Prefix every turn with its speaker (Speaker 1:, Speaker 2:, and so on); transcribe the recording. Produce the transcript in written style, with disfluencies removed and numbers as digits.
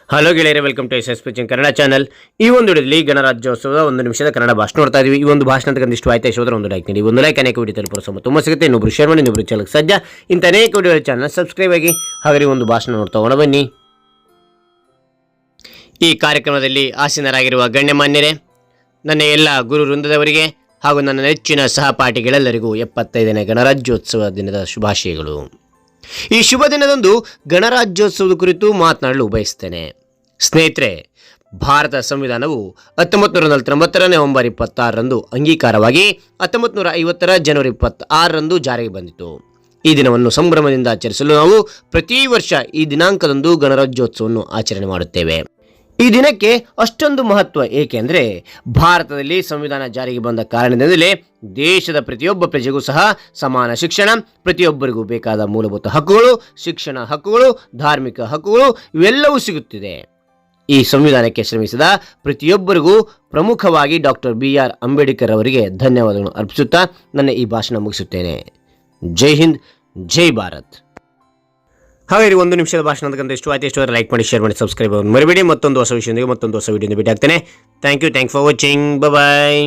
Speaker 1: Hello ಗೆಳೆಯರೆ, welcome to S pitching Kannada channel. ಈ ಒಂದು ವಿಡಿಯೋದಲ್ಲಿ ಗಣರಾಜ್ಯೋತ್ಸವದ 1 ನಿಮಿಷದ ಕನ್ನಡ ಭಾಷಣ ನೋಡ್ತಾ ಇದೀವಿ. ಈ ಒಂದು ಭಾಷಣದ ಇಷ್ಟ ಆಯ್ತಾ ಇಷ್ಟೋದ್ರೆ ಒಂದು ಲೈಕ್ ನೀಡಿ. ಒಂದು ಲೈಕ್ ಅನೇಕ ವಿಡಿಯೋ ತಲುಪಲು ತುಂಬ ಸಿಗುತ್ತೆ. ಇನ್ನೊಬ್ರು ಶೇರ್ ಮಾಡಿ, ಇನ್ನೊಬ್ರು ಚಾನಲ್ ಸಜ್ಜ ಇಂಥ ಅನೇಕ ವಿಡಿಯೋ ಚಾನಲ್ ಸಬ್ಸ್ಕ್ರೈಬ್ ಆಗಿ. ಹಾಗೆ ಒಂದು ಭಾಷಣ ನೋಡ್ತಾ ಹೋಗೋಣ ಬನ್ನಿ. ಈ ಕಾರ್ಯಕ್ರಮದಲ್ಲಿ ಆಸೀನರಾಗಿರುವ ಗಣ್ಯಮಾನ್ಯರೇ, ನನ್ನ ಎಲ್ಲ ಗುರು ವೃಂದದವರಿಗೆ ಹಾಗೂ ನನ್ನ ನೆಚ್ಚಿನ ಸಹಪಾಠಿಗಳೆಲ್ಲರಿಗೂ 75ನೇ ಗಣರಾಜ್ಯೋತ್ಸವ ದಿನದ ಶುಭಾಶಯಗಳು. ಈ ಶುಭ ದಿನದಂದು ಗಣರಾಜ್ಯೋತ್ಸವದ ಕುರಿತು ಮಾತನಾಡಲು ಬಯಸ್ತೇನೆ. ಸ್ನೇಹಿತರೆ, ಭಾರತ ಸಂವಿಧಾನವು 1949 ನವೆಂಬರ್ 26ರಂದು ಅಂಗೀಕಾರವಾಗಿ 1950 ಜನವರಿ 26ರಂದು ಜಾರಿಗೆ ಬಂದಿತು. ಈ ದಿನವನ್ನು ಸಂಭ್ರಮದಿಂದ ಆಚರಿಸಲು ನಾವು ಪ್ರತಿ ವರ್ಷ ಈ ದಿನಾಂಕದಂದು ಗಣರಾಜ್ಯೋತ್ಸವವನ್ನು ಆಚರಣೆ ಮಾಡುತ್ತೇವೆ. ಈ ದಿನಕ್ಕೆ ಅಷ್ಟೊಂದು ಮಹತ್ವ ಏಕೆಂದರೆ ಭಾರತದಲ್ಲಿ ಸಂವಿಧಾನ ಜಾರಿಗೆ ಬಂದ ಕಾರಣದಿಂದಲೇ ದೇಶದ ಪ್ರತಿಯೊಬ್ಬ ಪ್ರಜೆಗೂ ಸಹ ಸಮಾನ ಶಿಕ್ಷಣ, ಪ್ರತಿಯೊಬ್ಬರಿಗೂ ಬೇಕಾದ ಮೂಲಭೂತ ಹಕ್ಕುಗಳು, ಶಿಕ್ಷಣ ಹಕ್ಕುಗಳು, ಧಾರ್ಮಿಕ ಹಕ್ಕುಗಳು ಇವೆಲ್ಲವೂ ಸಿಗುತ್ತಿದೆ. ಈ ಸಂವಿಧಾನಕ್ಕೆ ಶ್ರಮಿಸಿದ ಪ್ರತಿಯೊಬ್ಬರಿಗೂ ಪ್ರಮುಖವಾಗಿ ಡಾಕ್ಟರ್ BR ಅಂಬೇಡ್ಕರ್ ಅವರಿಗೆ ಧನ್ಯವಾದಗಳನ್ನು ಅರ್ಪಿಸುತ್ತಾ ನನ್ನ ಈ ಭಾಷಣ ಮುಗಿಸುತ್ತೇನೆ. ಜೈ ಹಿಂದ್, ಜೈ ಭಾರತ್. ಹಾಗೆ 1 ನಿಮಿಷದ ಭಾಷಣದ ಇಷ್ಟ ಆಯ್ತು ಇಷ್ಟವಾದರೆ ಲೈಕ್ ಮಾಡಿ, ಶೇರ್ ಮಾಡಿ, ಸಬ್ಸ್ಕ್ರೈಬ್ ಮರಿಬೇಡಿ. ಮತ್ತೊಂದು ಹೊಸ ವಿಷಯದೊಂದಿಗೆ ಮತ್ತೊಂದು ಹೊಸ ವಿಡಿಯೋದಿಂದ ಭೇಟಿ ಆಗ್ತೇನೆ. Thank you for watching. Bye.